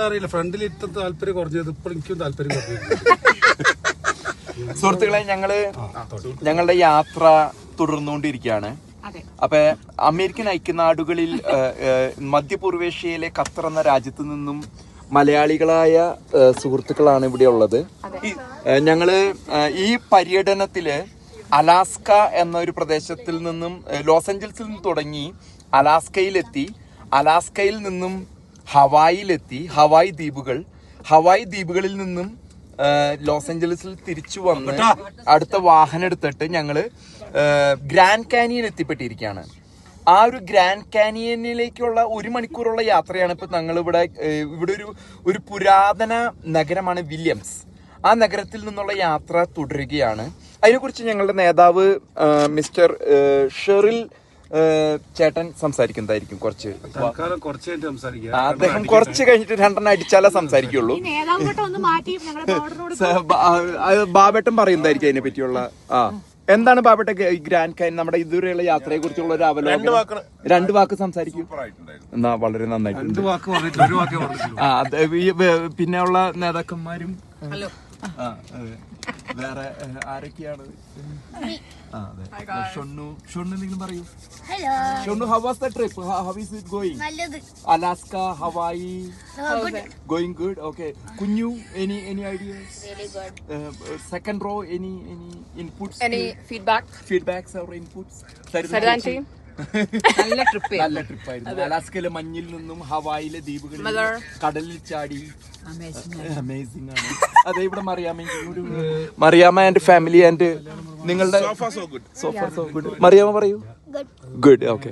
അറിയില്ല, ഫ്രണ്ടിൽ ഇത്ര താല്പര്യം കുറഞ്ഞത് ഇപ്പോൾ എനിക്കും താല്പര്യം കുറഞ്ഞു. സുഹൃത്തുക്കളെ, ഞങ്ങളുടെ യാത്ര തുടർന്നുകൊണ്ടിരിക്കുകയാണ്. അപ്പൊ അമേരിക്കൻ ഐക്യനാടുകളിൽ മധ്യപൂർവേഷ്യയിലെ ഖത്തർ എന്ന രാജ്യത്ത് നിന്നും മലയാളികളായ സുഹൃത്തുക്കളാണ് ഇവിടെ ഉള്ളത്. ഞങ്ങള് ഈ പര്യടനത്തില് അലാസ്ക എന്ന ഒരു പ്രദേശത്തിൽ നിന്നും ലോസ് ഏഞ്ചൽസിൽ നിന്ന് തുടങ്ങി അലാസ്കയിലെത്തി, അലാസ്കയിൽ നിന്നും ഹവായിലെത്തി, ഹവായ് ദ്വീപുകളിൽ നിന്നും ലോസ് ഏഞ്ചൽസിൽ തിരിച്ചു വന്ന് അടുത്ത വാഹനം എടുത്തിട്ട് ഞങ്ങള് ഗ്രാൻഡ് കാനിയൻ എത്തിപ്പെട്ടിരിക്കുകയാണ്. ആ ഒരു ഗ്രാൻഡ് കാനിയനിലേക്കുള്ള 1 മണിക്കൂറുള്ള യാത്രയാണ് ഇപ്പൊ ഞങ്ങൾ ഇവിടെ ഒരു പുരാതന നഗരമാണ് വില്യംസ്. ആ നഗരത്തിൽ നിന്നുള്ള യാത്ര തുടരുകയാണ്. അതിനെക്കുറിച്ച് ഞങ്ങളുടെ നേതാവ് മിസ്റ്റർ ഷെറിൽ ചേട്ടൻ സംസാരിക്കുന്നതായിരിക്കും. അദ്ദേഹം കുറച്ച് കഴിഞ്ഞിട്ട് 2 അടിച്ചാലേ സംസാരിക്കുള്ളൂ. ബാബേട്ടൻ പറയുന്നതായിരിക്കും അതിനെ പറ്റിയുള്ള. എന്താണ് ബാബേട്ട ഗ്രാൻഡ് കാൻ നമ്മുടെ ഇതുവരെയുള്ള യാത്രയെ കുറിച്ചുള്ള ഒരു അവലോകനം? 2 വാക്ക് സംസാരിക്കും. എന്നാ വളരെ നന്നായിട്ടുണ്ട്. പിന്നെ ഉള്ള നേതാക്കന്മാരും വേറെ ആരൊക്കെയാണ്? ഷൊണ്ണു എന്തെങ്കിലും പറയൂ. ഷൊണ്ണു, how was the trip? How is it going? Alaska, Hawaii. Going good. Okay. Kunyu, any ideas? Really good. Second row, any inputs? Any feedbacks or inputs? Sardanchi. നല്ല ട്രിപ്പായിരുന്നു. അലാസ്കയിലെ മഞ്ഞിൽ നിന്നും ഹവായിലെ ദ്വീപുകളിൽ കടലിൽ ചാടി അമേസിംഗ് ആണ്. അതെ, ഇവിടെ മറിയാമ്മ ആൻഡ് ഫാമിലി ആൻഡ് നിങ്ങളുടെ so far so good. Mariyamma പറയൂ. ഗുഡ്. ഓക്കെ.